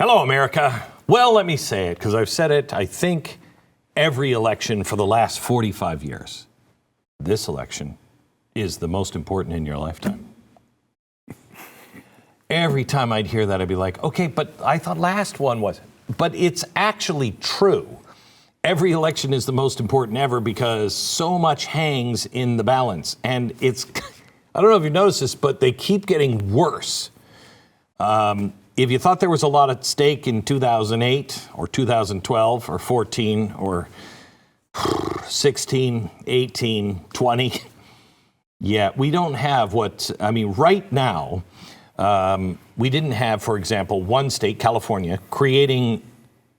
Hello, America. Well, let me say it, because I've said it, I think, every election for the last 45 years. This election is the most important in your lifetime. Every time I'd hear that, I'd be like, okay, but I thought last one was. But it's actually true. Every election is the most important ever because so much hangs in the balance. And it's, I don't know if you've noticed this, but they keep getting worse. If you thought there was a lot at stake in 2008 or 2012 or 14 or 16, 18, 20, yeah, we don't have right now, we didn't have, for example, one state, California, creating,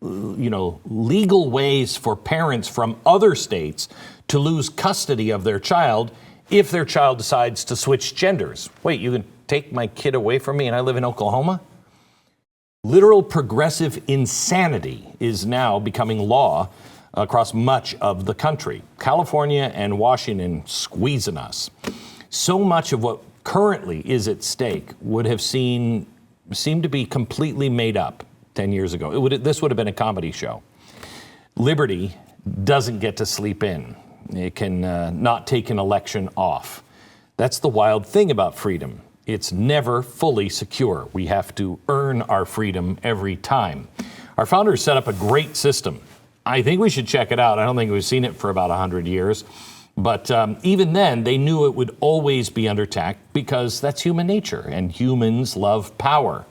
legal ways for parents from other states to lose custody of their child if their child decides to switch genders. Wait, you can take my kid away from me and I live in Oklahoma? Literal progressive insanity is now becoming law across much of the country. California and Washington squeezing us. So much of what currently is at stake would have seemed to be completely made up 10 years ago. This would have been a comedy show. Liberty doesn't get to sleep in. It can not take an election off. That's the wild thing about freedom. It's never fully secure. We have to earn our freedom every time. Our founders set up a great system. I think we should check it out. I don't think we've seen it for about 100 years. But even then, they knew it would always be under attack because that's human nature, and humans love power,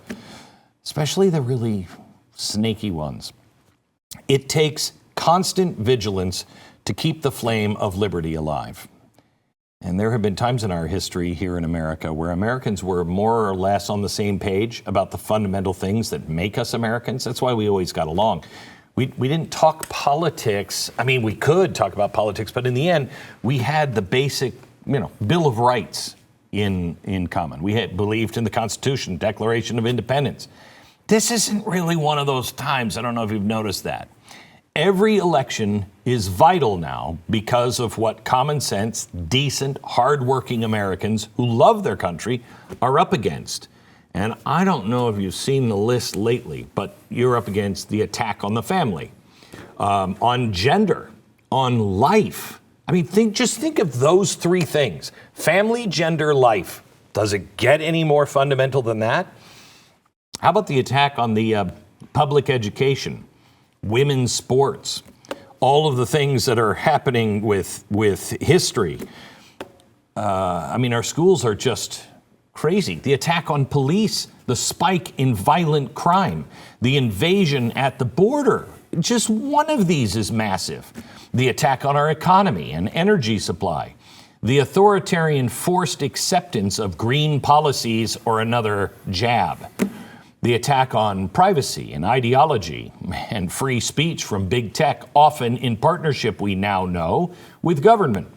especially the really snaky ones. It takes constant vigilance to keep the flame of liberty alive. And there have been times in our history here in America where Americans were more or less on the same page about the fundamental things that make us Americans. That's why we always got along. We didn't talk politics. I mean, we could talk about politics, but in the end, we had the basic, Bill of Rights in common. We had believed in the Constitution, Declaration of Independence. This isn't really one of those times. I don't know if you've noticed that. Every election is vital now because of what common sense, decent, hardworking Americans who love their country are up against. And I don't know if you've seen the list lately, but you're up against the attack on the family, on gender, on life. I mean, think of those three things. Family, gender, life. Does it get any more fundamental than that? How about the attack on the public education? Women's sports, all of the things that are happening with history. Our schools are just crazy. The attack on police, the spike in violent crime, the invasion at the border. Just one of these is massive. The attack on our economy and energy supply. The authoritarian forced acceptance of green policies or another jab. The attack on privacy and ideology and free speech from big tech, often in partnership, we now know, with government.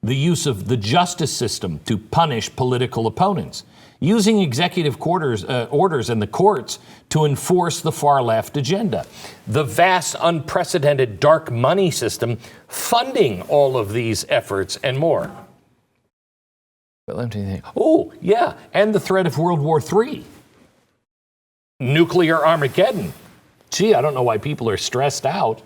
The use of the justice system to punish political opponents. Using executive orders and the courts to enforce the far left agenda. The vast, unprecedented dark money system funding all of these efforts and more. Oh, yeah, and the threat of World War III. Nuclear Armageddon. Gee, I don't know why people are stressed out.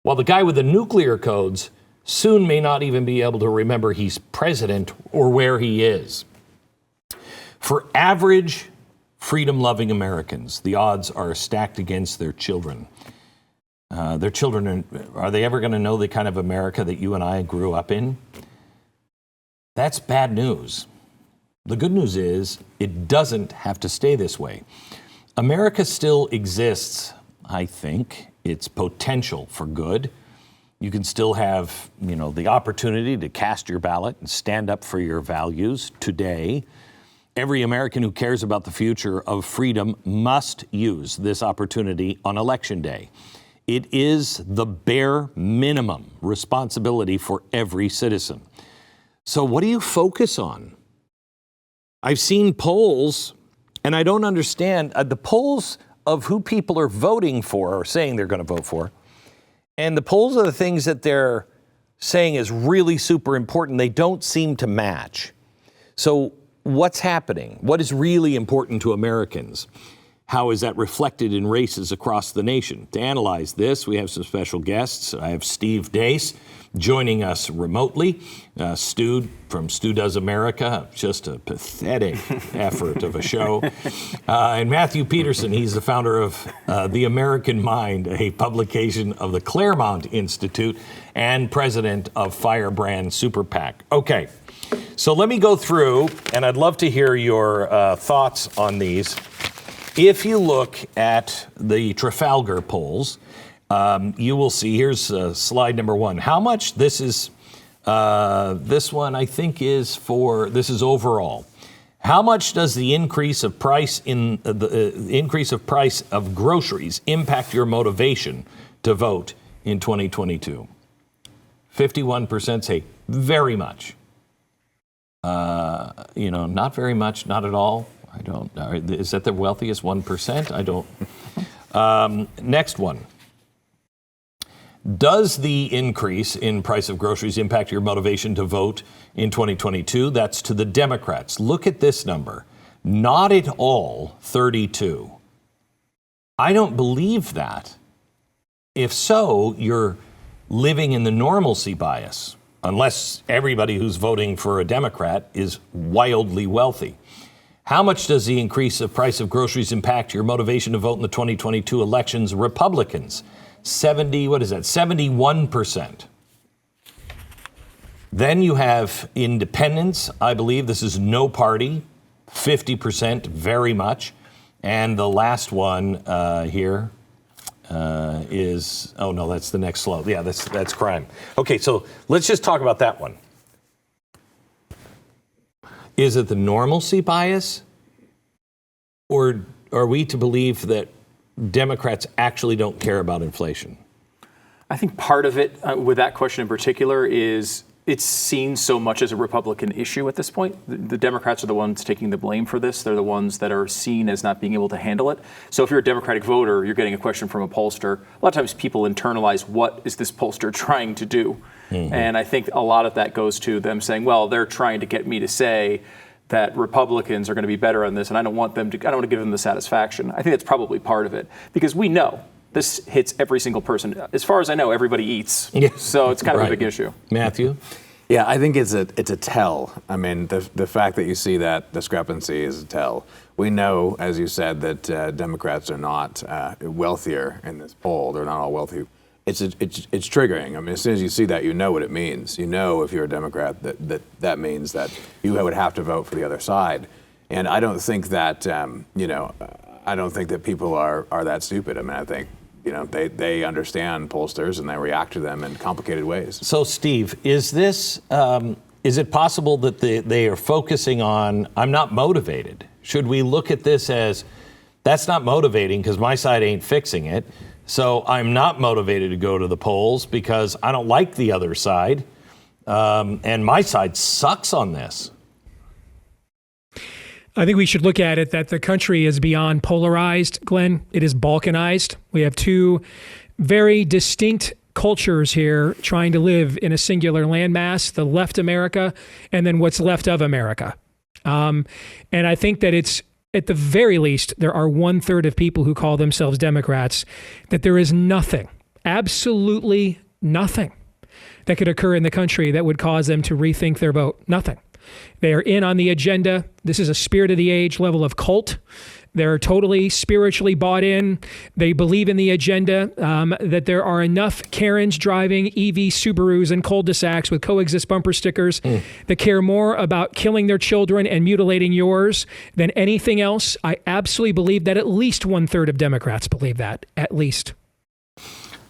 While the guy with the nuclear codes soon may not even be able to remember he's president or where he is. For average freedom-loving Americans, the odds are stacked against their children. Their children, are they ever going to know the kind of America that you and I grew up in? That's bad news. The good news is it doesn't have to stay this way. America still exists, I think, its potential for good. You can still have, the opportunity to cast your ballot and stand up for your values today. Every American who cares about the future of freedom must use this opportunity on Election Day. It is the bare minimum responsibility for every citizen. So what do you focus on? I've seen polls, and I don't understand the polls of who people are voting for or saying they're going to vote for. And the polls are the things that they're saying is really super important. They don't seem to match. So what's happening? What is really important to Americans? how is that reflected in races across the nation? To analyze this, we have some special guests. I have Steve Deace joining us remotely. Stu from Stu Does America, just a pathetic effort of a show. And Matthew Peterson, he's the founder of The American Mind, a publication of the Claremont Institute, and president of Firebrand Super PAC. Okay, so let me go through, and I'd love to hear your thoughts on these. If you look at the Trafalgar polls, you will see, here's slide number 1. How much this is, this one I think is for, this is overall. How much does the increase of price in the increase of price of groceries impact your motivation to vote in 2022? 51% say very much. Not very much, not at all. I don't. Is that the wealthiest 1%? I don't. Next one. Does the increase in price of groceries impact your motivation to vote in 2022? That's to the Democrats. Look at this number. Not at all, 32. I don't believe that. If so, you're living in the normalcy bias, unless everybody who's voting for a Democrat is wildly wealthy. How much does the increase of price of groceries impact your motivation to vote in the 2022 elections? Republicans, 71%. Then you have independents, I believe. This is no party, 50%, very much. And the last one here is, oh no, that's the next slope. Yeah, that's crime. Okay, so let's just talk about that one. Is it the normalcy bias, or are we to believe that Democrats actually don't care about inflation? I think part of it, with that question in particular, is it's seen so much as a Republican issue at this point. The Democrats are the ones taking the blame for this. They're the ones that are seen as not being able to handle it. So if you're a Democratic voter, you're getting a question from a pollster. A lot of times people internalize, what is this pollster trying to do? Mm-hmm. And I think a lot of that goes to them saying, well, they're trying to get me to say that Republicans are going to be better on this, and I don't want to give them the satisfaction. I think that's probably part of it, because we know this hits every single person. As far as I know, everybody eats. Yeah. So it's kind of a big issue. Matthew? Yeah, I think it's a tell. I mean, the fact that you see that discrepancy is a tell. We know, as you said, that Democrats are not wealthier in this poll. They're not all wealthy. It's triggering. I mean, as soon as you see that, you know what it means. You know, if you're a Democrat, that means that you would have to vote for the other side. And I don't think that I don't think that people are that stupid. I mean, I think they understand pollsters and they react to them in complicated ways. So, Steve, is it possible that they are focusing on, I'm not motivated? Should we look at this as, that's not motivating because my side ain't fixing it, so I'm not motivated to go to the polls because I don't like the other side, and my side sucks on this? I think we should look at it that the country is beyond polarized, Glenn. It is balkanized. We have two very distinct cultures here trying to live in a singular landmass, the left America and then what's left of America. And I think that it's, at the very least, there are 1/3 of people who call themselves Democrats, that there is nothing, absolutely nothing that could occur in the country that would cause them to rethink their vote. Nothing. They are in on the agenda. This is a spirit of the age level of cult. They're totally spiritually bought in. They believe in the agenda, that there are enough Karens driving EV Subarus and cul-de-sacs with coexist bumper stickers that care more about killing their children and mutilating yours than anything else. I absolutely believe that at least 1/3 of Democrats believe that, at least.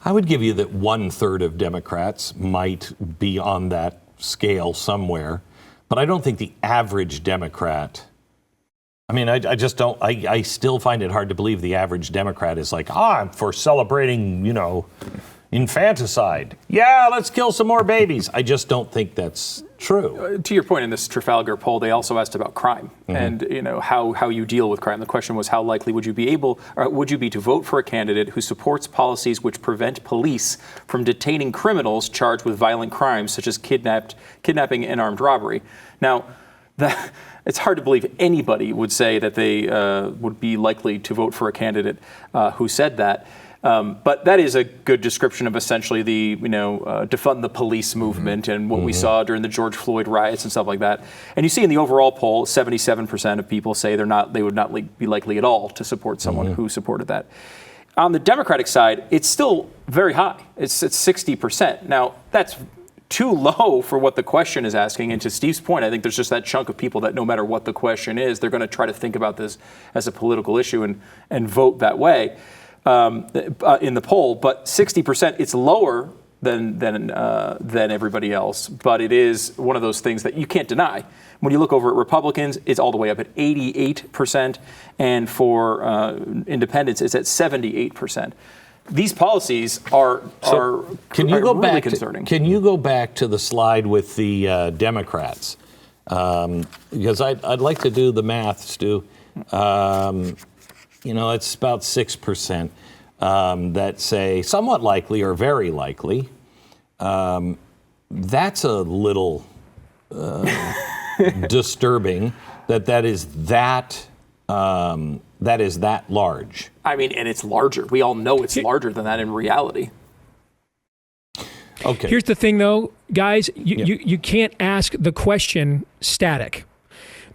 I would give you that 1/3 of Democrats might be on that scale somewhere, but I don't think the average Democrat, I mean, I just don't, I still find it hard to believe the average Democrat is like, I'm for celebrating, infanticide. Yeah, let's kill some more babies. I just don't think that's true. To your point, in this Trafalgar poll, they also asked about crime and how you deal with crime. The question was, how likely would you be to vote for a candidate who supports policies which prevent police from detaining criminals charged with violent crimes such as kidnapping and armed robbery? Now, it's hard to believe anybody would say that they would be likely to vote for a candidate who said that. But that is a good description of essentially the, defund the police movement and what we saw during the George Floyd riots and stuff like that. And you see in the overall poll, 77% of people say they would not be likely at all to support someone who supported that. On the Democratic side, it's still very high. It's at 60%. Now, that's too low for what the question is asking. And to Steve's point, I think there's just that chunk of people that no matter what the question is, they're going to try to think about this as a political issue and vote that way. In the poll, but 60%, it's lower than everybody else. But it is one of those things that you can't deny. When you look over at Republicans, it's all the way up at 88%, and for independents, it's at 78%. These policies are really concerning. Can you go back to the slide with the Democrats? Because I'd like to do the math, Stu. It's about 6% that say somewhat likely or very likely. That's a little disturbing that is that large. I mean, and it's larger. We all know it's larger than that in reality. Okay. Here's the thing, though, guys. You can't ask the question static,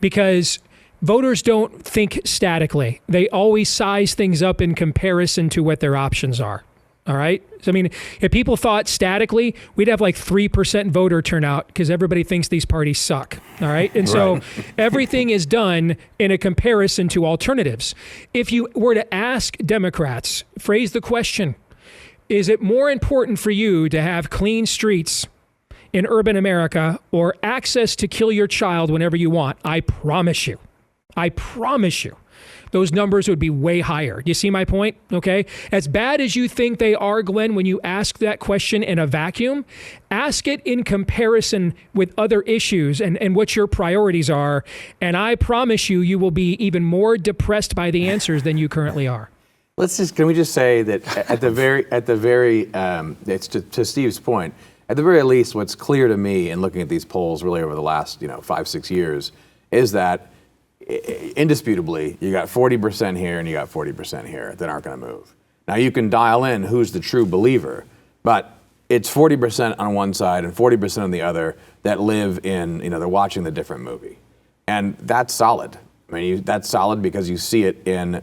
because voters don't think statically. They always size things up in comparison to what their options are. All right? So, I mean, if people thought statically, we'd have like 3% voter turnout because everybody thinks these parties suck. All right? And so everything is done in a comparison to alternatives. If you were to ask Democrats, phrase the question, is it more important for you to have clean streets in urban America or access to kill your child whenever you want? I promise you, those numbers would be way higher. You see my point? Okay. As bad as you think they are, Glenn, when you ask that question in a vacuum, ask it in comparison with other issues and what your priorities are. And I promise you, you will be even more depressed by the answers than you currently are. Can we just say that at the very, it's to Steve's point, at the very least, what's clear to me in looking at these polls really over the last, 5-6 years is that indisputably, you got 40% here and you got 40% here that aren't going to move. Now, you can dial in who's the true believer, but it's 40% on one side and 40% on the other that live in, they're watching the different movie. And that's solid. I mean, that's solid because you see it in,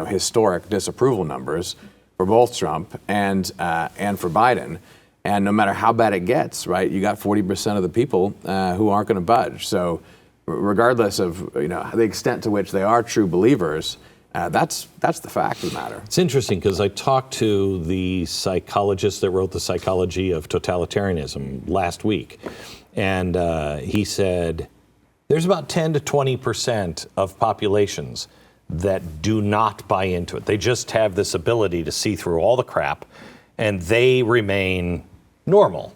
historic disapproval numbers for both Trump and for Biden. And no matter how bad it gets, right, you got 40% of the people who aren't going to budge. So regardless of the extent to which they are true believers, that's the fact of the matter. It's interesting because I talked to the psychologist that wrote The Psychology of Totalitarianism last week, and he said there's about 10 to 20% of populations that do not buy into it. They just have this ability to see through all the crap, and they remain normal,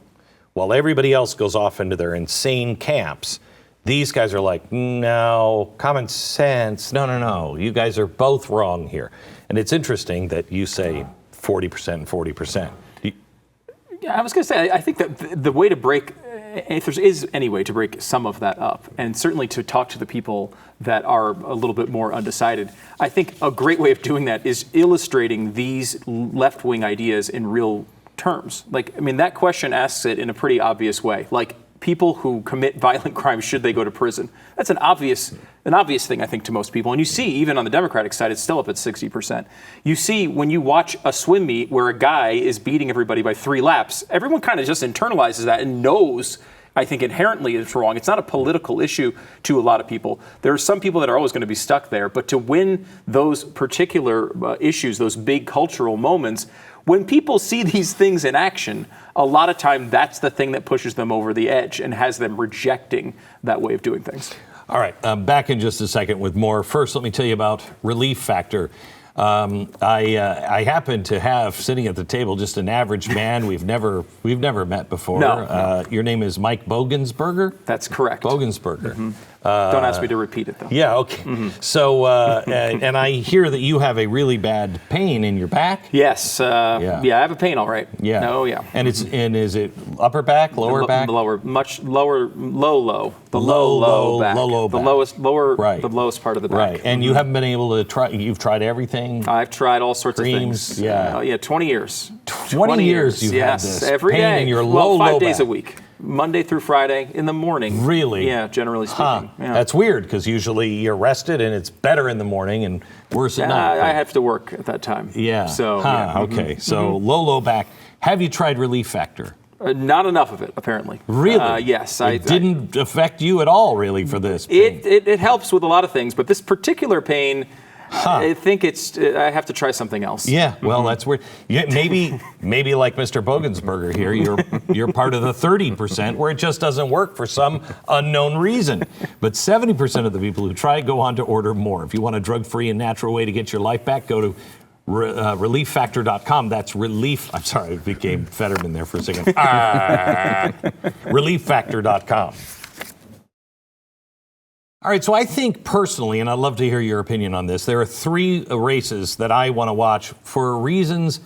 while everybody else goes off into their insane camps. These guys are like, no, common sense, no, you guys are both wrong here. And it's interesting that you say 40% and 40%. Yeah, I was going to say, I think that the way to break, if there is any way to break some of that up, and certainly to talk to the people that are a little bit more undecided, I think a great way of doing that is illustrating these left-wing ideas in real terms. That question asks it in a pretty obvious way. Like, people who commit violent crimes, should they go to prison? That's an obvious thing, I think, to most people. And you see, even on the Democratic side, it's still up at 60%. You see, when you watch a swim meet where a guy is beating everybody by 3 laps, everyone kind of just internalizes that and knows, I think, inherently it's wrong. It's not a political issue to a lot of people. There are some people that are always going to be stuck there. But to win those particular issues, those big cultural moments, when people see these things in action, a lot of time that's the thing that pushes them over the edge and has them rejecting that way of doing things. All right, back in just a second with more. First, let me tell you about Relief Factor. I happen to have sitting at the table just an average man we've never met before. No. Your name is Mike Bogensberger? That's correct. Bogensberger. Mm-hmm. Don't ask me to repeat it, though. Yeah, okay. Mm-hmm. So, and I hear that you have a really bad pain in your back? Yes. Yeah, I have a pain, all right. Yeah. Oh, yeah. And is it upper back, lower back? Lower, much lower, low. The low back. Low the back. The lowest part of the back. Right, and you haven't been able to try. You've tried everything. I've tried all sorts Creams, of things. yeah. 20 years. 20 years you've had this every pain day. in your well, low 5 days back. a week, Monday through Friday in the morning. Really? Yeah, generally speaking. Yeah. That's weird because usually you're rested and it's better in the morning and worse at night. I have to work at that time. Yeah. So Okay. So low back. Have you tried Relief Factor? Not enough of it, apparently. Really? Yes. It didn't affect you at all, really, for this pain. It helps with a lot of things, but this particular pain, I think I have to try something else. Yeah, well, that's weird. Yeah, maybe like Mr. Bogensberger here, you're part of the 30% where it just doesn't work for some unknown reason. But 70% of the people who try it go on to order more. If you want a drug-free and natural way to get your life back, go to relieffactor.com. That's relief. I'm sorry, I became Fetterman there for a second. Relieffactor.com. All right, so I think personally, and I'd love to hear your opinion on this, there are 3 races that I want to watch for reasons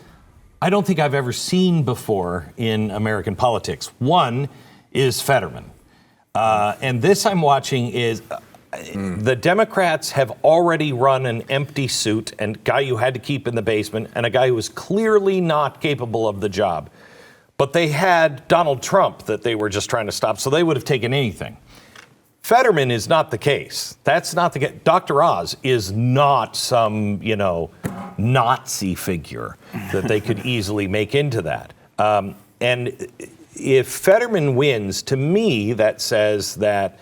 I don't think I've ever seen before in American politics. One is Fetterman. And this I'm watching is the Democrats have already run an empty suit and a guy you had to keep in the basement and a guy who was clearly not capable of the job. But they had Donald Trump that they were just trying to stop, so they would have taken anything. Fetterman is not the case. That's not the case. Dr. Oz is not some, Nazi figure that they could easily make into that. And if Fetterman wins, to me, that says that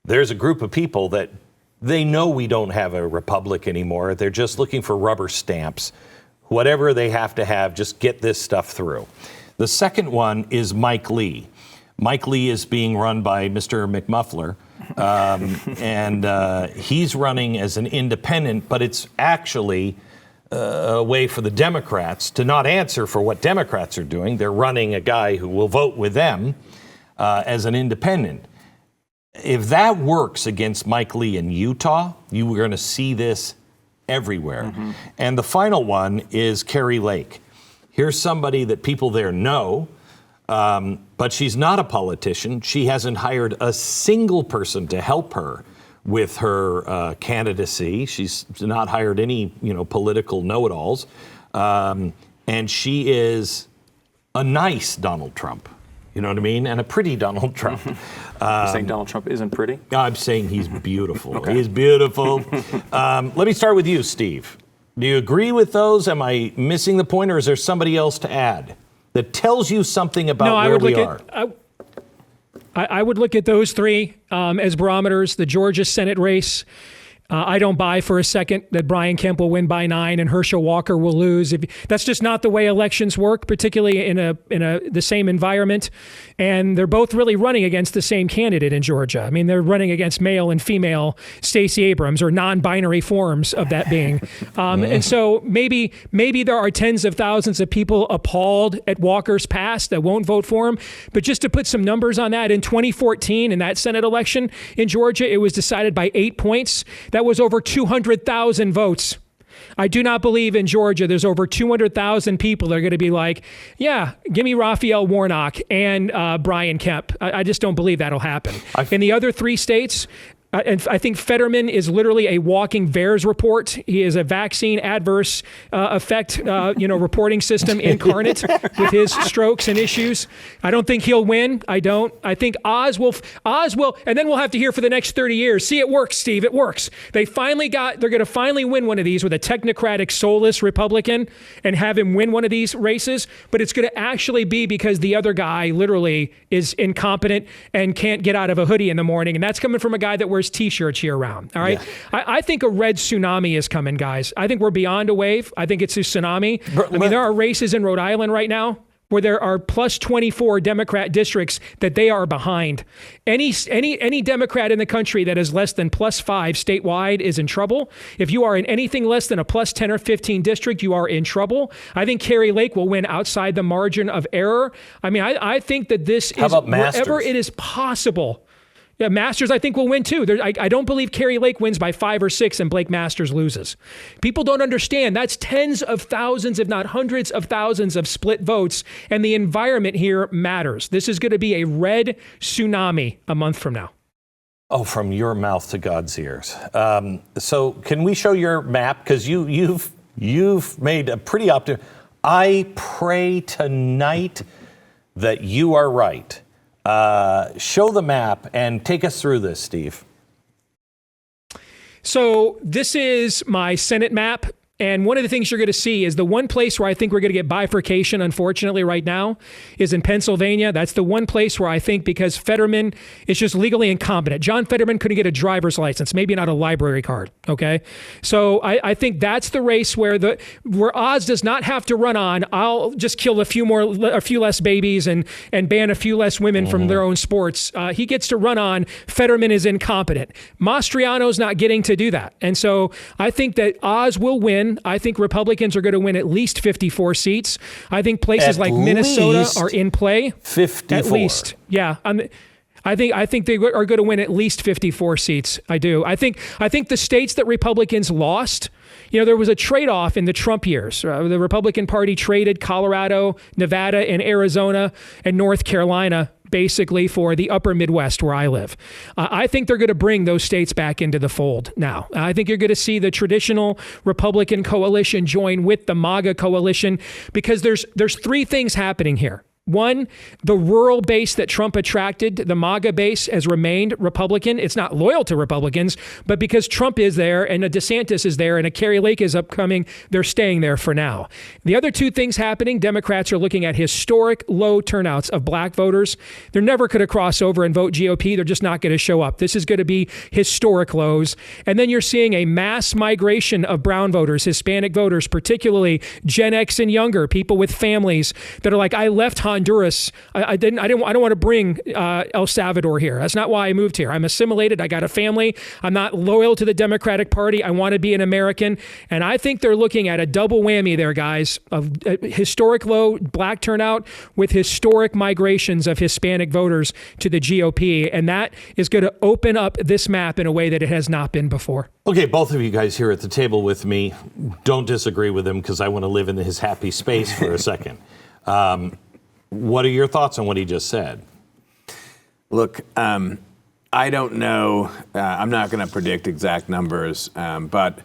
there's a group of people that they know we don't have a republic anymore. They're just looking for rubber stamps. Whatever they have to have, just get this stuff through. The second one is Mike Lee. Mike Lee is being run by Mr. McMuffler, and he's running as an independent, but it's actually a way for the Democrats to not answer for what Democrats are doing. They're running a guy who will vote with them as an independent. If that works against Mike Lee in Utah, you are going to see this everywhere. And the final one is Carrie Lake. Here's somebody that people there know, but she's not a politician. She hasn't hired a single person to help her with her candidacy. She's not hired any, political know-it-alls. And she is a nice Donald Trump. You know what I mean? And a pretty Donald Trump. You're saying Donald Trump isn't pretty? I'm saying he's beautiful. Okay. He's beautiful. Let me start with you, Steve. Do you agree with those? Am I missing the point, or is there somebody else to add that tells you something about where we are? I would look at those 3 as barometers. The Georgia Senate race. I don't buy for a second that Brian Kemp will win by 9 and Herschel Walker will lose. That's just not the way elections work, particularly in the same environment. And they're both really running against the same candidate in Georgia. I mean, they're running against male and female Stacey Abrams, or non-binary forms of that being. And so maybe there are tens of thousands of people appalled at Walker's past that won't vote for him. But just to put some numbers on that, in 2014, in that Senate election in Georgia, it was decided by 8 points. That was over 200,000 votes. I do not believe in Georgia there's over 200,000 people that are going to be like, yeah, give me Raphael Warnock and Brian Kemp. I just don't believe that'll happen. In the other 3 states, and I think Fetterman is literally a walking VAERS report. He is a vaccine adverse effect, reporting system incarnate with his strokes and issues. I don't think he'll win. I don't. I think Oz will, and then we'll have to hear for the next 30 years. See, it works, Steve. It works. They're going to finally win one of these with a technocratic, soulless Republican and have him win one of these races. But it's going to actually be because the other guy literally is incompetent and can't get out of a hoodie in the morning. And that's coming from a guy that wears T-shirts year round. All right. Yeah. I think a red tsunami is coming, guys. I think we're beyond a wave. I think it's a tsunami. There are races in Rhode Island right now where there are plus 24 Democrat districts that they are behind. Any Democrat in the country that is less than plus 5 statewide is in trouble. If you are in anything less than a plus 10 or 15 district, you are in trouble. I think Carrie Lake will win outside the margin of error. I mean, I think that this is wherever it is possible. Yeah, Masters, I think, will win too. I don't believe Carrie Lake wins by 5 or 6 and Blake Masters loses. People don't understand. That's tens of thousands, if not hundreds of thousands of split votes. And the environment here matters. This is going to be a red tsunami a month from now. Oh, from your mouth to God's ears. So can we show your map? Because you've made a pretty optimistic. I pray tonight that you are right. Show the map and take us through this, Steve. So this is my Senate map. And one of the things you're going to see is the one place where I think we're going to get bifurcation, unfortunately, right now is in Pennsylvania. That's the one place where I think, because Fetterman is just legally incompetent. John Fetterman couldn't get a driver's license, maybe not a library card. Okay. So I think that's the race where Oz does not have to run on. I'll just kill a few less babies and ban a few less women from their own sports. He gets to run on. Fetterman is incompetent. Mastriano's not getting to do that. And so I think that Oz will win. I think Republicans are going to win at least 54 seats. I think places like Minnesota are in play. 54. At least. Yeah. I think they are going to win at least 54 seats. I do. I think the states that Republicans lost, there was a trade-off in the Trump years. The Republican Party traded Colorado, Nevada, and Arizona and North Carolina basically for the upper Midwest where I live. I think they're going to bring those states back into the fold now. I think you're going to see the traditional Republican coalition join with the MAGA coalition, because there's three things happening here. One, the rural base that Trump attracted, the MAGA base, has remained Republican. It's not loyal to Republicans, but because Trump is there and a DeSantis is there and a Carrie Lake is upcoming, they're staying there for now. The other two things happening, Democrats are looking at historic low turnouts of black voters. They're never going to cross over and vote GOP. They're just not going to show up. This is going to be historic lows. And then you're seeing a mass migration of brown voters, Hispanic voters, particularly Gen X and younger, people with families that are like, I left Honduras. I don't want to bring El Salvador here. That's not why I moved here. I'm assimilated. I got a family. I'm not loyal to the Democratic Party. I want to be an American. And I think they're looking at a double whammy there, guys, of historic low black turnout with historic migrations of Hispanic voters to the GOP. And that is going to open up this map in a way that it has not been before. Okay, both of you guys here at the table with me, don't disagree with him, because I want to live in his happy space for a second. What are your thoughts on what he just said? Look, I don't know. I'm not going to predict exact numbers, but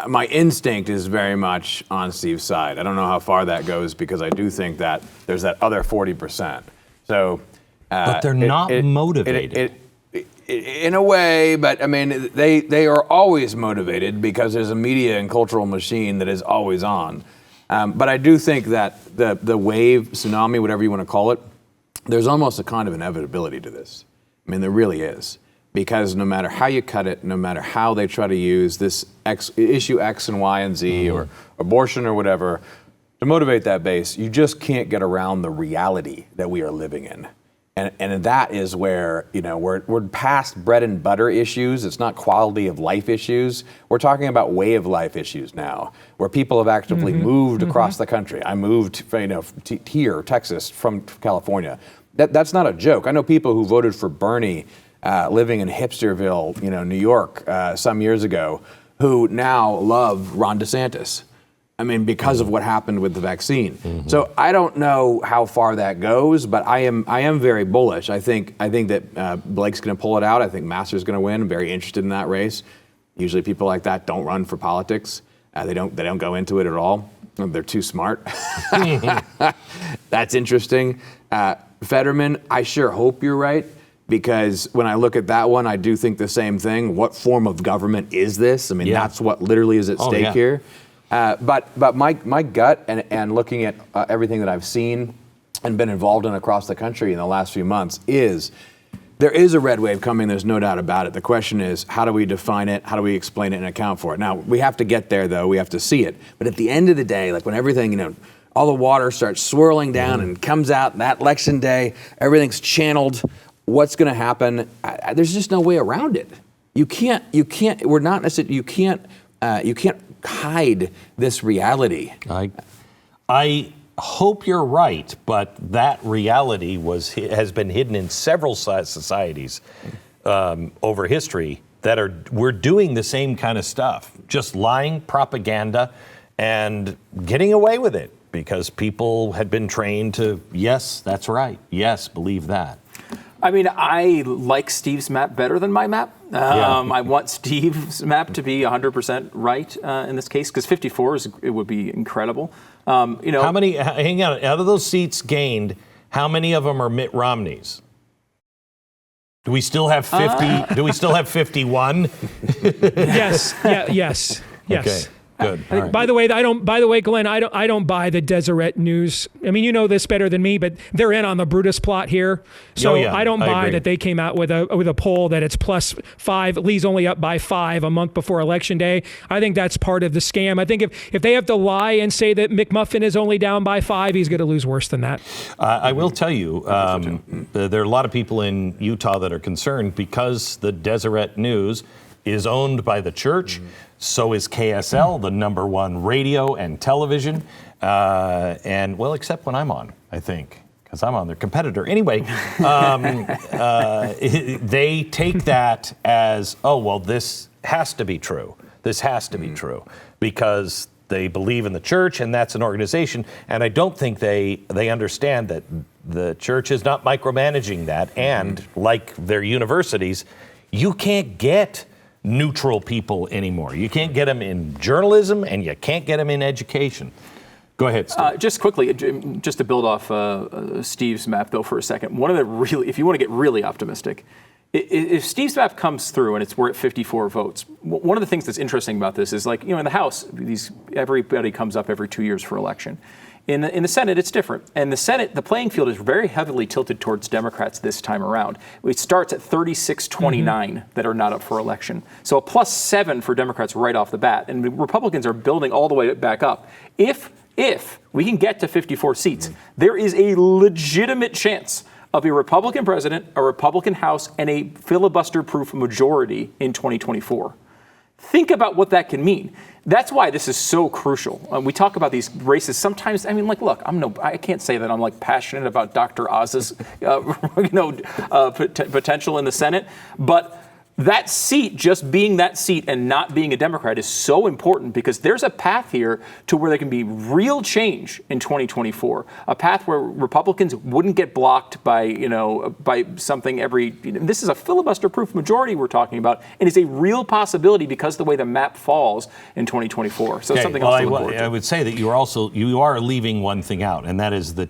my instinct is very much on Steve's side. I don't know how far that goes, because I do think that there's that other 40%. So, but they're not motivated. In a way, but I mean, they are always motivated, because there's a media and cultural machine that is always on. But I do think that the wave, tsunami, whatever you want to call it, there's almost a kind of inevitability to this. I mean, there really is. Because no matter how you cut it, no matter how they try to use this issue X and Y and Z or abortion or whatever to motivate that base, you just can't get around the reality that we are living in. And that is where, we're past bread and butter issues. It's not quality of life issues. We're talking about way of life issues now, where people have actively moved across the country. I moved, here, Texas, from California. That's not a joke. I know people who voted for Bernie living in Hipsterville, New York, some years ago, who now love Ron DeSantis. I mean, because of what happened with the vaccine. So I don't know how far that goes, but I am very bullish. I think that Blake's going to pull it out. I think Masser's going to win. I'm very interested in that race. Usually people like that don't run for politics. They don't go into it at all. They're too smart. That's interesting. Fetterman, I sure hope you're right, because when I look at that one, I do think the same thing. What form of government is this? I mean, that's what literally is at stake here. But my gut and looking at everything that I've seen and been involved in across the country in the last few months is there is a red wave coming. There's no doubt about it. The question is, how do we define it? How do we explain it and account for it? Now, we have to get there, though. We have to see it. But at the end of the day, like when everything, all the water starts swirling down and comes out that election day, everything's channeled. What's going to happen? There's just no way around it. You can't, we're not necessarily, you can't hide this reality. I hope you're right, but that reality has been hidden in several societies over history we're doing the same kind of stuff, just lying, propaganda, and getting away with it because people had been trained to, yes, that's right, yes, believe that. I mean, I like Steve's map better than my map. I want Steve's map to be 100% right in this case, because 54 it would be incredible. How many? Hang on. Out of those seats gained, how many of them are Mitt Romney's? Do we still have 50? Do we still have 51? Yes. Yes. Okay. Good. All right. By the way, Glenn, I don't buy the Deseret News. I mean, you know this better than me, but they're in on the Brutus plot here. So I don't buy that they came out with a poll that it's +5. Lee's only up by 5 a month before Election Day. I think that's part of the scam. I think if they have to lie and say that McMuffin is only down by 5, he's going to lose worse than that. I will tell you, there are a lot of people in Utah that are concerned because the Deseret News is owned by the church. So is KSL, the #1 radio and television. And, well, except when I'm on, I think, because I'm on their competitor. Anyway, they take that as, oh, well, this has to be true. This has to be true because they believe in the church and that's an organization. And I don't think they understand that the church is not micromanaging that. And like their universities, you can't get neutral people anymore. You can't get them in journalism and you can't get them in education. Go ahead, Steve. Just quickly, just to build off Steve's map, though, for a second. One of the if you want to get really optimistic, if Steve's map comes through and we're at 54 votes, one of the things that's interesting about this is, like, in the House, everybody comes up every 2 years for election. In the Senate, it's different. And the Senate, the playing field is very heavily tilted towards Democrats this time around. It starts at 36-29 that are not up for election. So a +7 for Democrats right off the bat. And Republicans are building all the way back up. If we can get to 54 seats, there is a legitimate chance of a Republican president, a Republican House, and a filibuster-proof majority in 2024. Think about what that can mean. That's why this is so crucial. We talk about these races sometimes. I mean, like, look, I can't say that I'm like passionate about Dr. Oz's, potential in the Senate, but that seat, just being that seat and not being a Democrat, is so important because there's a path here to where there can be real change in 2024. A path where Republicans wouldn't get blocked by something every. This is a filibuster-proof majority we're talking about, and it's a real possibility because of the way the map falls in 2024. So something else to look forward to. I would say that you are leaving one thing out, and that is the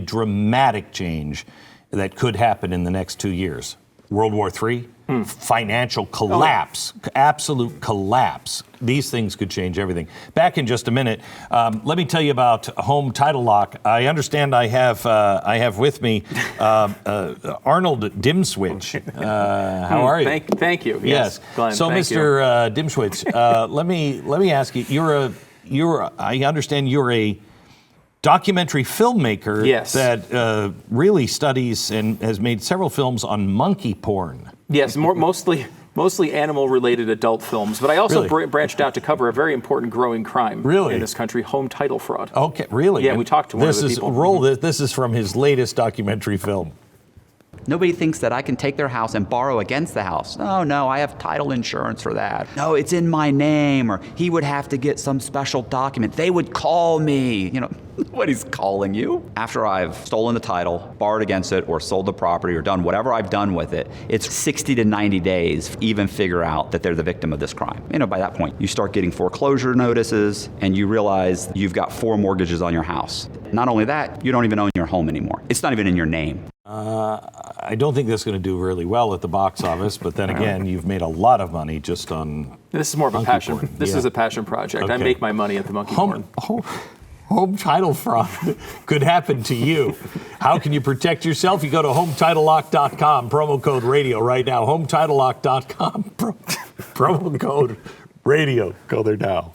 dramatic change that could happen in the next 2 years. World War III. Financial collapse, absolute collapse. These things could change everything. Back in just a minute. Let me tell you about Home Title Lock. I understand I have with me Arnold Dimswitch. How are you? Thank you. Yes. Glenn, so, Mr. Dimswitch, let me ask you. I understand you're a documentary filmmaker that really studies and has made several films on monkey porn. Yes, mostly animal-related adult films. But I also branched out to cover a very important growing crime in this country, home title fraud. Okay, really? Yeah, we talked to one of the people. This is from his latest documentary film. Nobody thinks that I can take their house and borrow against the house. No, I have title insurance for that. No, it's in my name, or he would have to get some special document. They would call me. Nobody's calling you. After I've stolen the title, borrowed against it, or sold the property, or done whatever I've done with it, it's 60 to 90 days to even figure out that they're the victim of this crime. By that point, you start getting foreclosure notices, and you realize you've got 4 mortgages on your house. Not only that, you don't even own your home anymore. It's not even in your name. I don't think that's going to do really well at the box office, but then again, you've made a lot of money just on. This is more of a passion. Porn. This is a passion project. Okay. I make my money at the monkey porn. Home title fraud could happen to you. How can you protect yourself? You go to HometitleLock.com, promo code radio right now. HometitleLock.com, promo code radio. Go there now.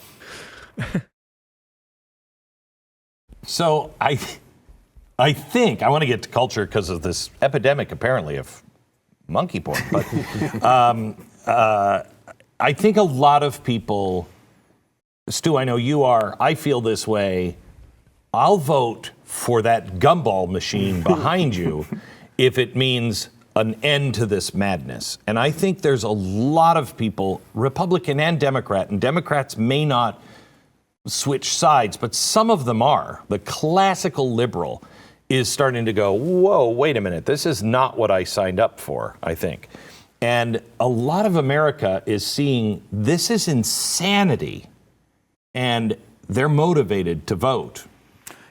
So I think, I want to get to culture because of this epidemic, apparently, of monkey porn. But I think a lot of people, Stu, I know you are, I feel this way. I'll vote for that gumball machine behind you if it means an end to this madness. And I think there's a lot of people, Republican and Democrats may not switch sides, but some of them are. The classical liberal is starting to go, whoa, wait a minute, this is not what I signed up for, I think. And a lot of America is seeing this is insanity, and they're motivated to vote.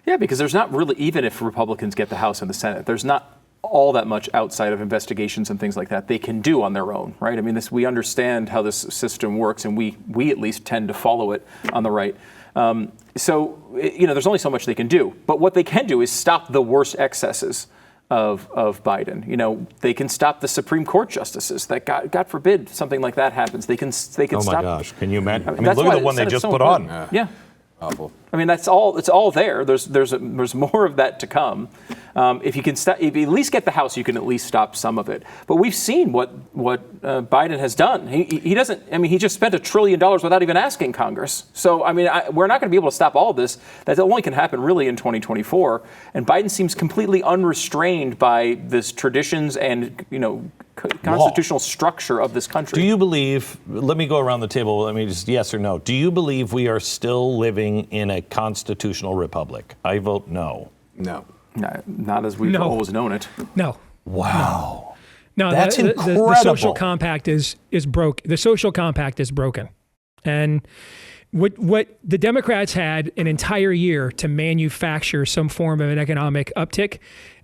Yeah, because there's not really, even if Republicans get the House and the Senate, there's not all that much outside of investigations and things like that they can do on their own, right? I mean, we understand how this system works, and we at least tend to follow it on the right. So, there's only so much they can do. But what they can do is stop the worst excesses of Biden. They can stop the Supreme Court justices. That God forbid something like that happens. They can stop. Oh my gosh! Can you imagine? I mean, that's look why at the one they just put on. Yeah. Awful. I mean, it's all there. There's more of that to come. If you at least get the House, you can at least stop some of it. But we've seen what Biden has done. He doesn't. I mean, he just spent $1 trillion without even asking Congress. So I mean, we're not going to be able to stop all of this. That only can happen really in 2024. And Biden seems completely unrestrained by this traditions and constitutional structure of this country. Do you believe, let me go around the table, let me just yes or no. Do you believe we are still living in a constitutional republic? I vote no. No. Not as we've always known it. No. Wow. No, That's incredible. The social compact is broke. The social compact is broken. And what the Democrats had an entire year to manufacture some form of an economic uptick.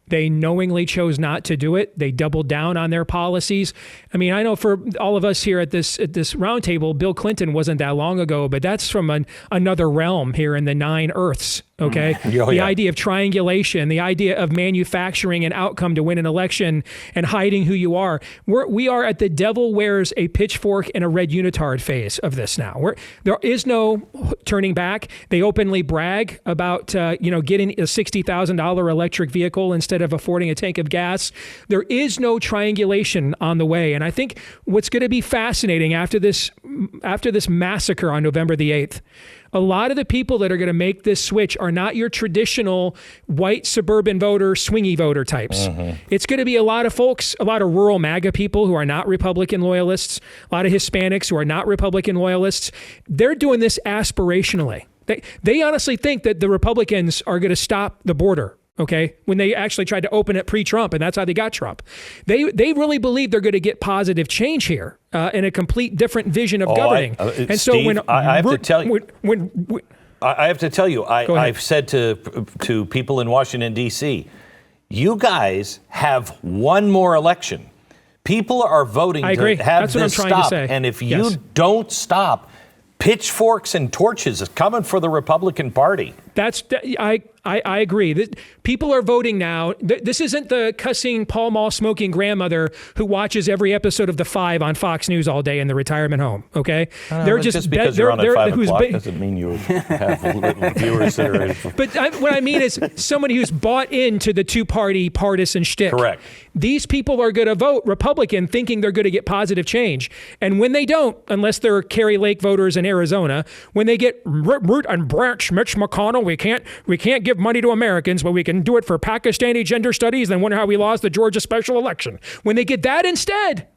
They knowingly chose not to do it. They doubled down on their policies. I mean, I know for all of us here at this roundtable, Bill Clinton wasn't that long ago, but that's from another realm here in the 9 Earths. Okay. The idea of triangulation, the idea of manufacturing an outcome to win an election and hiding who you are. We are at the devil wears a pitchfork and a red unitard phase of this now. There is no turning back. They openly brag about, getting a $60,000 electric vehicle instead of affording a tank of gas. There is no triangulation on the way. And I think what's going to be fascinating after this massacre on November the 8th, a lot of the people that are going to make this switch are not your traditional white suburban voter, swingy voter types. Mm-hmm. It's going to be a lot of folks, a lot of rural MAGA people who are not Republican loyalists, a lot of Hispanics who are not Republican loyalists. They're doing this aspirationally. They honestly think that the Republicans are going to stop the border. Okay, when they actually tried to open it pre-Trump, and that's how they got Trump. They really believe they're going to get positive change here in a complete different vision of governing. And so Steve, I have to tell you, I have to tell you, I've said to people in Washington, D.C., you guys have one more election. People are voting to have this stop. And if you don't stop, pitchforks and torches is coming for the Republican Party. I agree. People are voting now. This isn't the cussing Pall Mall smoking grandmother who watches every episode of The Five on Fox News all day in the retirement home. Okay, they're just because you're on at 5 o'clock doesn't mean you have viewers that are. But what I mean is somebody who's bought into the two-party partisan shtick. Correct. These people are going to vote Republican, thinking they're going to get positive change, and when they don't, unless they're Kerry Lake voters in Arizona, when they get root and branch Mitch McConnell, we can't give money to Americans, but we can do it for Pakistani gender studies, then wonder how we lost the Georgia special election. When they get that instead,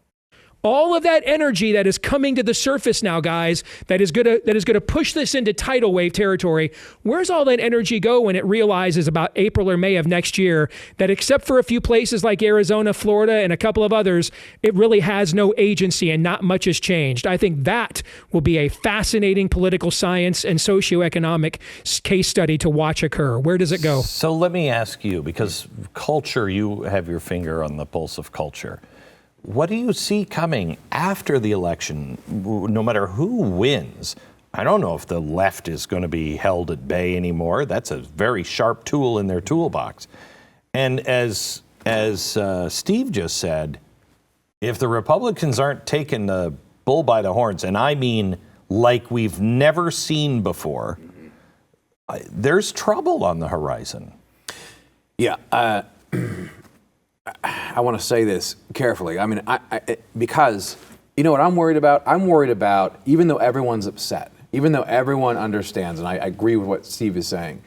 all of that energy that is coming to the surface now, guys, that is going to push this into tidal wave territory. Where's all that energy go when it realizes about April or May of next year that except for a few places like Arizona, Florida, and a couple of others, it really has no agency and not much has changed? I think that will be a fascinating political science and socioeconomic case study to watch occur. Where does it go? So let me ask you, because culture, you have your finger on the pulse of culture. What do you see coming after the election, no matter who wins? I don't know if the left is going to be held at bay anymore. That's a very sharp tool in their toolbox. And as Steve just said, if the Republicans aren't taking the bull by the horns, and I mean like we've never seen before, there's trouble on the horizon. Yeah. I want to say this carefully. I mean, because you know what I'm worried about? I'm worried about, even though everyone's upset, even though everyone understands, and I agree with what Steve is saying,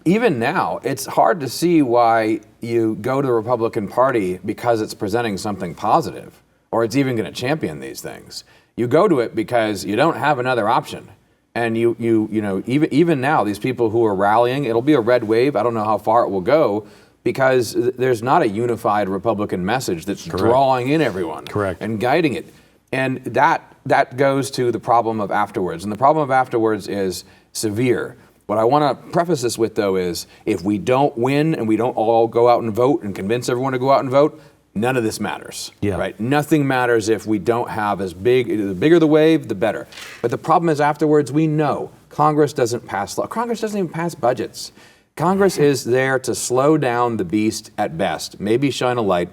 even now, it's hard to see why you go to the Republican Party because it's presenting something positive, or it's even going to champion these things. You go to it because you don't have another option. And you know, even now, these people who are rallying, it'll be a red wave. I don't know how far it will go, because there's not a unified Republican message that's drawing in everyone and guiding it. And that goes to the problem of afterwards. And the problem of afterwards is severe. What I want to preface this with, though, is if we don't win and we don't all go out and vote and convince everyone to go out and vote, none of this matters, right? Nothing matters if we don't have as big, the bigger the wave, the better. But the problem is afterwards, we know Congress doesn't pass law. Congress doesn't even pass budgets. Congress is there to slow down the beast at best, maybe shine a light.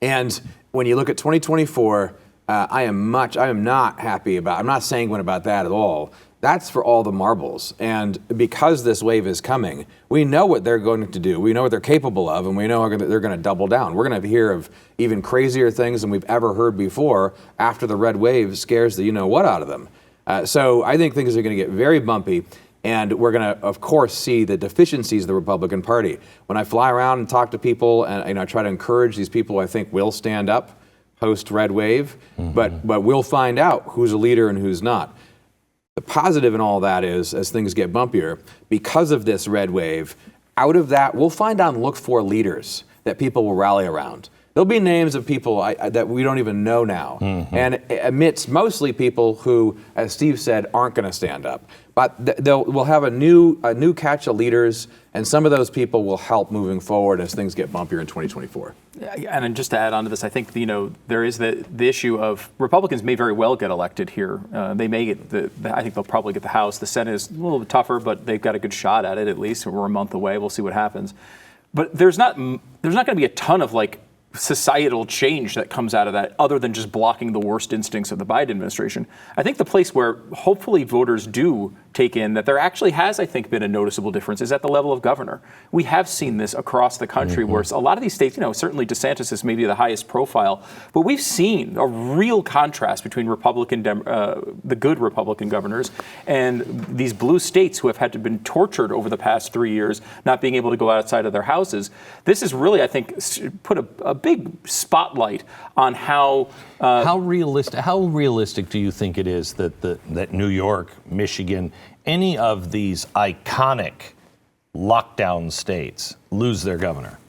And when you look at 2024, I am not happy about, I'm not sanguine about that at all. That's for all the marbles. And because this wave is coming, we know what they're going to do. We know what they're capable of, and we know they're going to double down. We're going to hear of even crazier things than we've ever heard before after the red wave scares the you-know-what out of them. So I think things are going to get very bumpy, and we're going to, of course, see the deficiencies of the Republican Party. When I fly around and talk to people, and I try to encourage these people who I think will stand up post-red wave, but we'll find out who's a leader and who's not. The positive in all that is, as things get bumpier, because of this red wave, out of that, we'll find out and look for leaders that people will rally around. There'll be names of people that we don't even know now. And amidst mostly people who, as Steve said, aren't going to stand up. But we'll have a new catch of leaders, and some of those people will help moving forward as things get bumpier in 2024. And just to add on to this, I think, there is the issue of Republicans may very well get elected here. They may get I think they'll probably get the House. The Senate is a little bit tougher, but they've got a good shot at it, at least. We're a month away. We'll see what happens. But there's not going to be a ton of societal change that comes out of that, other than just blocking the worst instincts of the Biden administration. I think the place where hopefully voters do take in that there actually has, I think, been a noticeable difference is at the level of governor. We have seen this across the country where a lot of these states, certainly DeSantis is maybe the highest profile, but we've seen a real contrast between the good Republican governors and these blue states who have had to been tortured over the past 3 years, not being able to go outside of their houses. This is really, I think, put a big spotlight on how realistic do you think it is that New York, Michigan, any of these iconic lockdown states lose their governor?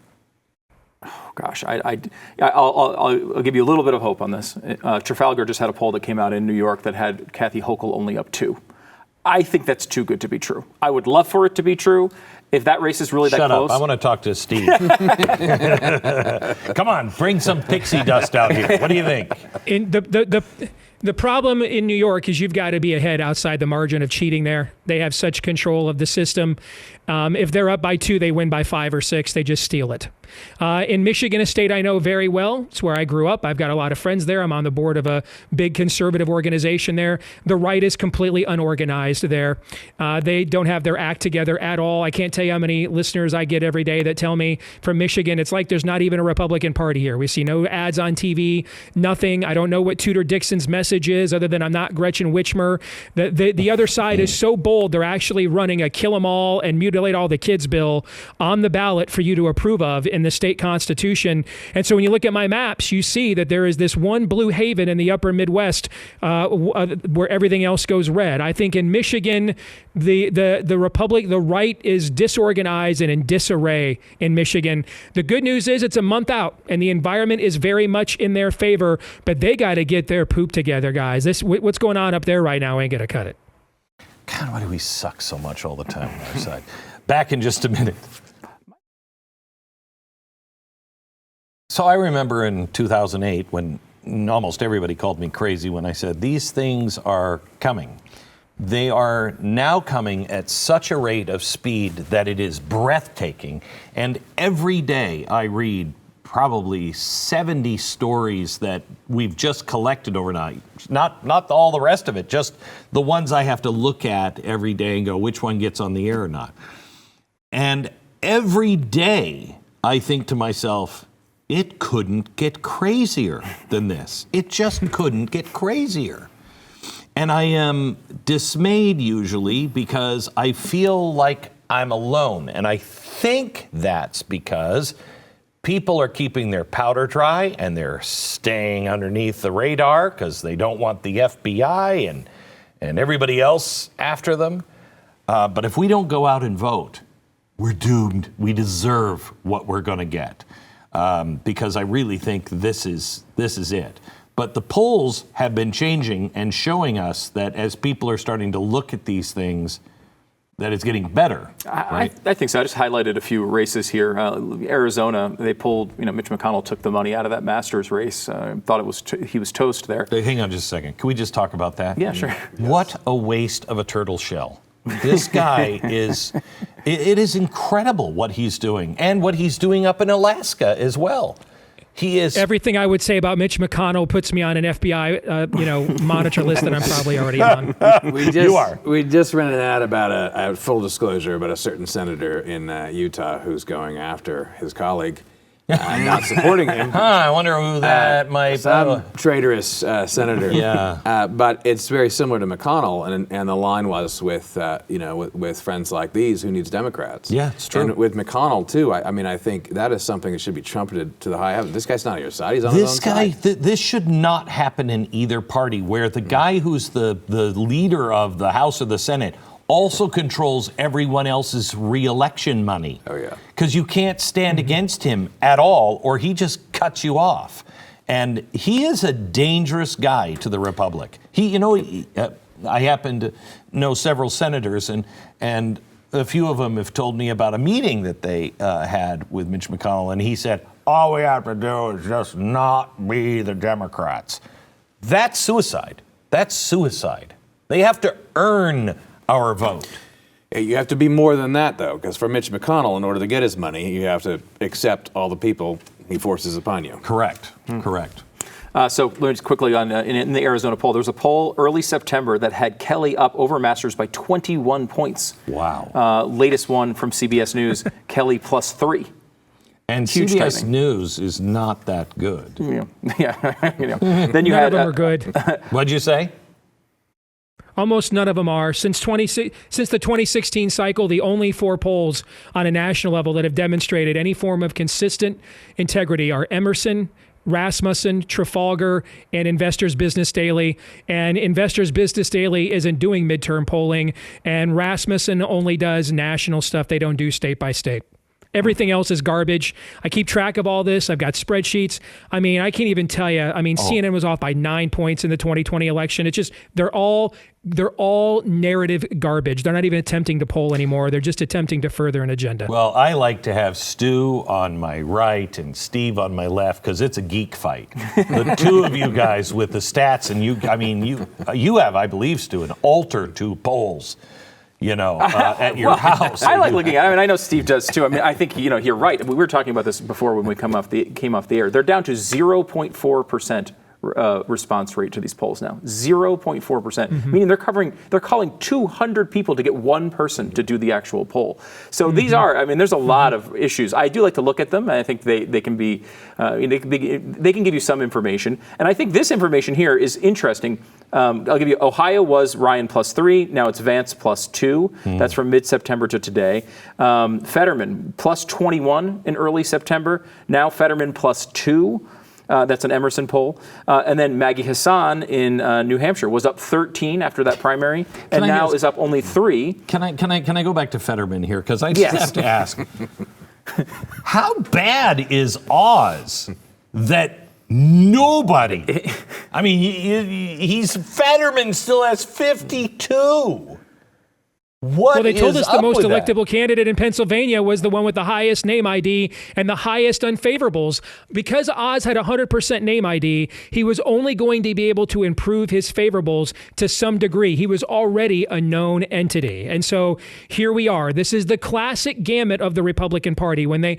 Oh, gosh, I'll give you a little bit of hope on this. Trafalgar just had a poll that came out in New York that had Kathy Hochul only up 2. I think that's too good to be true. I would love for it to be true. If that race is really that close. Shut up. I want to talk to Steve. Come on, bring some pixie dust out here. What do you think? The problem in New York is you've got to be ahead outside the margin of cheating there. They have such control of the system. If they're up by 2, they win by 5 or 6. They just steal it. In Michigan, a state I know very well, it's where I grew up. I've got a lot of friends there. I'm on the board of a big conservative organization there. The right is completely unorganized there. They don't have their act together at all. I can't tell you how many listeners I get every day that tell me from Michigan, it's like there's not even a Republican Party here. We see no ads on TV, nothing. I don't know what Tudor Dixon's message is other than I'm not Gretchen Whitmer. The other side is so bold, they're actually running a kill 'em all and mutilate all the kids bill on the ballot for you to approve of in the state constitution. And so when you look at my maps, you see that there is this one blue haven in the upper Midwest where everything else goes red. I think in Michigan, the right is disorganized and in disarray in Michigan. The good news is it's a month out and the environment is very much in their favor, but they got to get their poop together, guys. What's going on up there right now ain't going to cut it. God, why do we suck so much all the time on our side? Back in just a minute. So I remember in 2008 when almost everybody called me crazy when I said, these things are coming. They are now coming at such a rate of speed that it is breathtaking. And every day I read probably 70 stories that we've just collected overnight. Not all the rest of it, just the ones I have to look at every day and go, which one gets on the air or not. And every day I think to myself, it couldn't get crazier than this. It just couldn't get crazier. And I am dismayed usually because I feel like I'm alone. And I think that's because people are keeping their powder dry and they're staying underneath the radar because they don't want the FBI and everybody else after them. But if we don't go out and vote, we're doomed. We deserve what we're going to get, because I really think this is it. But the polls have been changing and showing us that as people are starting to look at these things, that it's getting better. Right? I think so. I just highlighted a few races here. Arizona, they pulled, Mitch McConnell took the money out of that Masters race. Thought it was he was toast there. Hey, hang on just a second. Can we just talk about that? Yeah, sure. What a waste of a turtle shell. This guy it is incredible what he's doing, and what he's doing up in Alaska as well. He is everything I would say about Mitch McConnell puts me on an FBI, monitor list that I'm probably already on. We just ran an ad about a full disclosure about a certain senator in Utah who's going after his colleague. Not supporting him. I wonder who that might be. Some traitorous senator. Yeah. But it's very similar to McConnell, and the line was with with friends like these, who needs Democrats? Yeah, it's true. And with McConnell too, I think that is something that should be trumpeted to the high heaven. This guy's not on your side. He's on his own side. This should not happen in either party, where the guy who's the leader of the House or the Senate also controls everyone else's re-election money. Oh, yeah. Because you can't stand against him at all, or he just cuts you off. And he is a dangerous guy to the Republic. I happen to know several senators, and a few of them have told me about a meeting that they had with Mitch McConnell, and he said, all we have to do is just not be the Democrats. That's suicide. That's suicide. They have to earn our vote. You have to be more than that, though, because for Mitch McConnell, in order to get his money, you have to accept all the people he forces upon you. Correct. Correct. So let me just quickly in the Arizona poll, there was a poll early September that had Kelly up over Masters by 21 points. Wow. Latest one from CBS News, Kelly +3. And Huge CBS timing. News is not that good. Yeah. Then you None had of them are good. What'd you say? Almost none of them are. Since the 2016 cycle, the only 4 polls on a national level that have demonstrated any form of consistent integrity are Emerson, Rasmussen, Trafalgar, and Investors Business Daily. And Investors Business Daily isn't doing midterm polling, and Rasmussen only does national stuff. They don't do state by state. Everything else is garbage. I keep track of all this. I've got spreadsheets. I can't even tell you. CNN was off by 9 points in the 2020 election. It's just, they're all narrative garbage. They're not even attempting to poll anymore. They're just attempting to further an agenda. Well, I like to have Stu on my right and Steve on my left, because it's a geek fight. The two of you guys with the stats, and you have, I believe, Stu, an altar to polls. At your house. I like looking at it. I know Steve does too. I think you're right. We were talking about this before when we came off the air. They're down to 0.4% response rate to these polls now. 0.4%, meaning they're calling 200 people to get one person to do the actual poll. So these are, there's a lot of issues. I do like to look at them. I think they can be, they can give you some information. And I think this information here is interesting. I'll give you, Ohio was Ryan +3. Now it's Vance +2. That's from mid-September to today. Fetterman +21 in early September. Now Fetterman +2. That's an Emerson poll. And then Maggie Hassan in New Hampshire was up 13 after that primary, and now is up only 3. Can I go back to Fetterman here? Because I just have to ask, how bad is Oz that nobody? Fetterman still has 52. Well, they told us the most electable candidate in Pennsylvania was the one with the highest name ID and the highest unfavorables. Because Oz had 100% name ID, he was only going to be able to improve his favorables to some degree. He was already a known entity. And so here we are. This is the classic gamut of the Republican Party. When they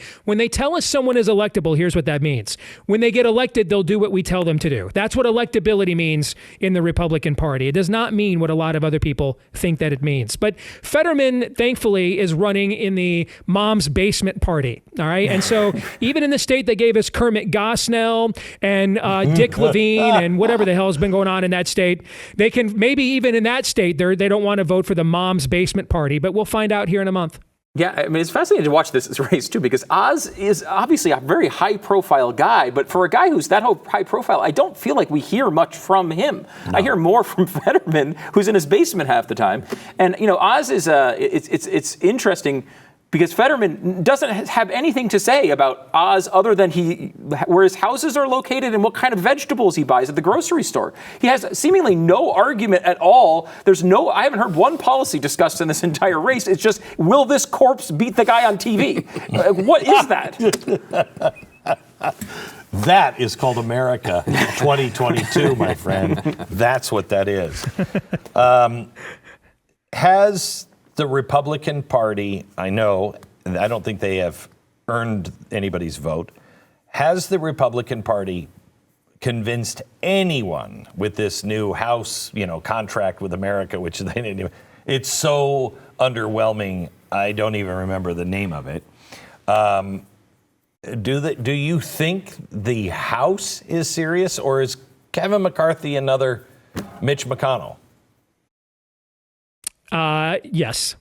tell us someone is electable, here's what that means. When they get elected, they'll do what we tell them to do. That's what electability means in the Republican Party. It does not mean what a lot of other people think that it means. But Fetterman, thankfully, is running in the mom's basement party, all right? And so even in the state that gave us Kermit Gosnell and Dick Levine and whatever the hell has been going on in that state, they can, maybe even in that state, they don't want to vote for the mom's basement party, but we'll find out here in a month. Yeah, I mean, it's fascinating to watch this race, too, because Oz is obviously a very high-profile guy, but for a guy who's that high profile, I don't feel like we hear much from him. No. I hear more from Fetterman, who's in his basement half the time. And, you know, Oz is, it's interesting because Fetterman doesn't have anything to say about Oz other than where his houses are located and what kind of vegetables he buys at the grocery store. He has seemingly no argument at all. I haven't heard one policy discussed in this entire race. It's just, will this corpse beat the guy on TV? What is that? That is called America 2022, my friend. That's what that is. Has the Republican Party, I don't think they have earned anybody's vote. Has the Republican Party convinced anyone with this new House, contract with America, which they didn't even, it's so underwhelming, I don't even remember the name of it. Do you think the House is serious, or is Kevin McCarthy another Mitch McConnell? Yes.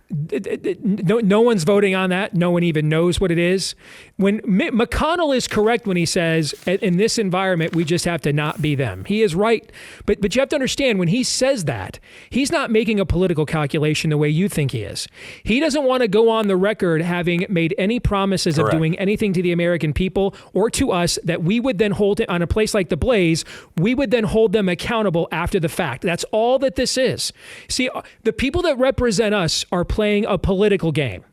No one's voting on that. No one even knows what it is. When McConnell is correct when he says, in this environment, we just have to not be them. He is right. But you have to understand, when he says that, he's not making a political calculation the way you think he is. He doesn't want to go on the record having made any promises of doing anything to the American people or to us that we would then hold it on a place like the Blaze. We would then hold them accountable after the fact. That's all that this is. See, the people that represent us are playing a political game.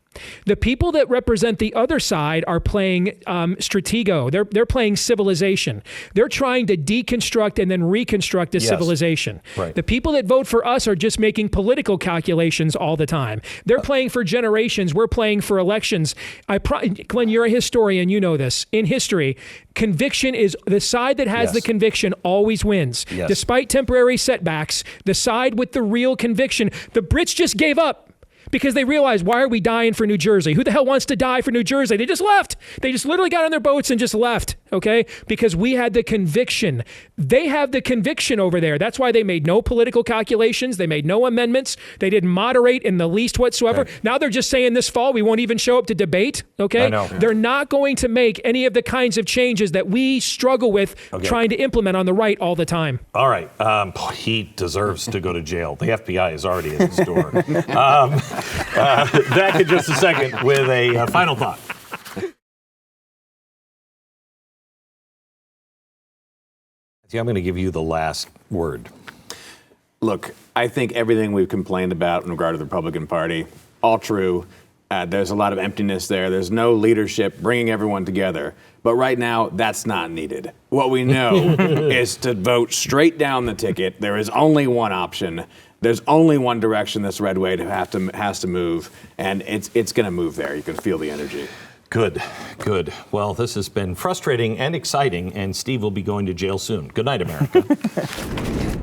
The people that represent the other side are playing stratego. They're playing civilization. They're trying to deconstruct and then reconstruct a civilization. Right. The people that vote for us are just making political calculations all the time. They're playing for generations. We're playing for elections. Glenn, you're a historian. You know this. In history, conviction is the side that has the conviction always wins. Yes. Despite temporary setbacks, the side with the real conviction, the Brits just gave up. Because they realized, why are we dying for New Jersey? Who the hell wants to die for New Jersey? They just left. They just literally got on their boats and just left, okay? Because we had the conviction. They have the conviction over there. That's why they made no political calculations. They made no amendments. They didn't moderate in the least whatsoever. Okay. Now they're just saying this fall we won't even show up to debate, okay? I know. They're not going to make any of the kinds of changes that we struggle with trying to implement on the right all the time. All right. He deserves to go to jail. The FBI is already at his door. Back in just a second with a final thought. I'm going to give you the last word. Look, I think everything we've complained about in regard to the Republican Party, all true. There's a lot of emptiness there. There's no leadership bringing everyone together. But right now, that's not needed. What we know is to vote straight down the ticket. There is only one option. There's only one direction this red wave has to move, and it's going to move there. You can feel the energy. Good. Well, this has been frustrating and exciting, and Steve will be going to jail soon. Good night, America.